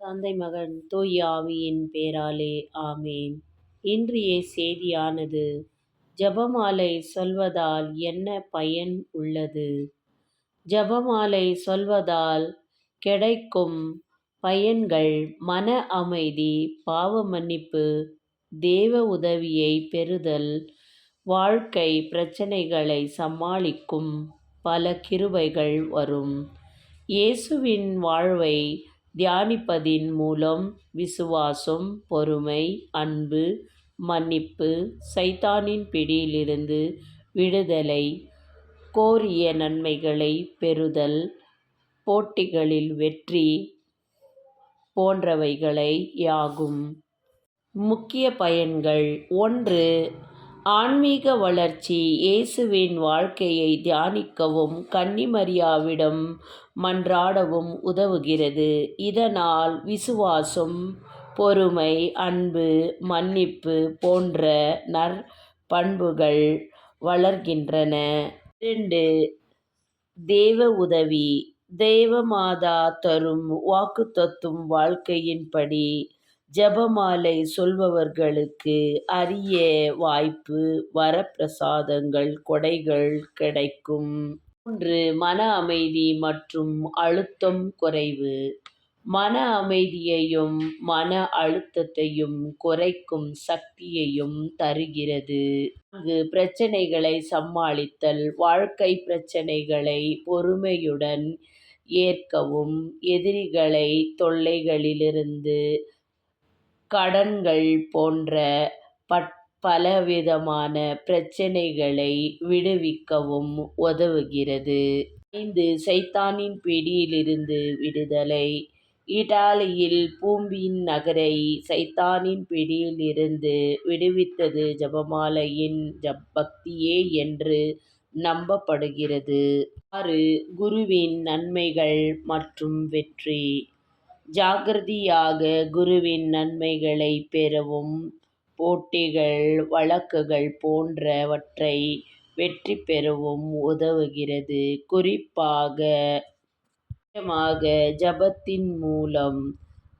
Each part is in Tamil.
தந்தை மகன் தூய ஆவியின் பேராலே ஆமேன். இன்றைய செய்தியானது ஜெபமாலை சொல்வதால் என்ன பயன் உள்ளது? ஜெபமாலை சொல்வதால் கிடைக்கும் பயன்கள் மன அமைதி, பாவ மன்னிப்பு, தேவ உதவியை பெறுதல், வாழ்க்கை பிரச்சனைகளை சமாளிக்கும் பல கிருபைகள் வரும். இயேசுவின் வாழ்வை தியானிப்பதின் மூலம் விசுவாசம், பொறுமை, அன்பு, மன்னிப்பு, சைத்தானின் பிடியிலிருந்து விடுதலை, கோரிய நன்மைகளை பெறுதல், போட்டிகளில் வெற்றி போன்றவைகளை யாகும். முக்கிய பயன்கள்: 1. ஆன்மீக வளர்ச்சி. இயேசுவின் வாழ்க்கையை தியானிக்கவும் கன்னிமரியாவிடம் மன்றாடவும் உதவுகிறது. இதனால் விசுவாசம், பொறுமை, அன்பு, மன்னிப்பு போன்ற நற்பண்புகள் வளர்கின்றன. 2. தேவ உதவி. தேவமாதா தரும் வாக்குத்தத்தம் வாழ்க்கையின்படி ஜெபமாலை சொல்பவர்களுக்கு அரிய வாய்ப்பு, வரப்பிரசாதங்கள், கொடைகள் கிடைக்கும். 3. மன அமைதி மற்றும் அழுத்தம் குறைவு. மன அமைதியையும் மன அழுத்தத்தையும் குறைக்கும் சக்தியையும் தருகிறது. 4. பிரச்சனைகளை சமாளித்தல். வாழ்க்கை பிரச்சனைகளை பொறுமையுடன் ஏற்கவும், எதிரிகளை தொல்லைகளிலிருந்து, கடன்கள் போன்ற பலவிதமான பிரச்சனைகளை விடுவிக்கவும் உதவுகிறது. 5. சைத்தானின் பிடியிலிருந்து விடுதலை. இத்தாலியில் பூம்பின் நகரை சைத்தானின் பிடியிலிருந்து விடுவித்தது ஜெபமாலையின் பக்தியே என்று நம்பப்படுகிறது. 6. குருவின் நன்மைகள் மற்றும் வெற்றி. ஜாக்கிரதையாக குருவின் நன்மைகளை பெறவும், போட்டிகள், வழக்குகள் போன்றவற்றை வெற்றி பெறவும் உதவுகிறது. குறிப்பாக ஜெபத்தின் மூலம்.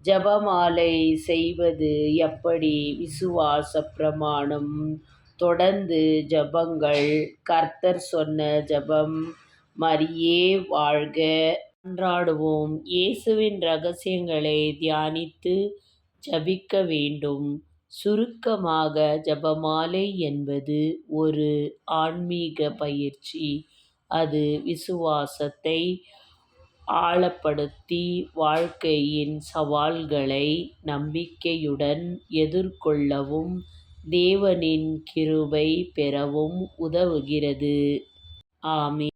ஜெபமாலை செய்வது எப்படி? விசுவாச பிரமாணம். தொடர்ந்து ஜெபங்கள். கர்த்தர் சொன்ன ஜெபம். மரியே வாழ்க. மன்றாடுவோம். இயேசுவின் இரகசியங்களை தியானித்து ஜெபிக்க வேண்டும். சுருக்கமாக, ஜெபமாலை என்பது ஒரு ஆன்மீக பயிற்சி. அது விசுவாசத்தை ஆழப்படுத்தி வாழ்க்கையின் சவால்களை நம்பிக்கையுடன் எதிர்கொள்ளவும், தேவனின் கிருபை பெறவும் உதவுகிறது. ஆமென்.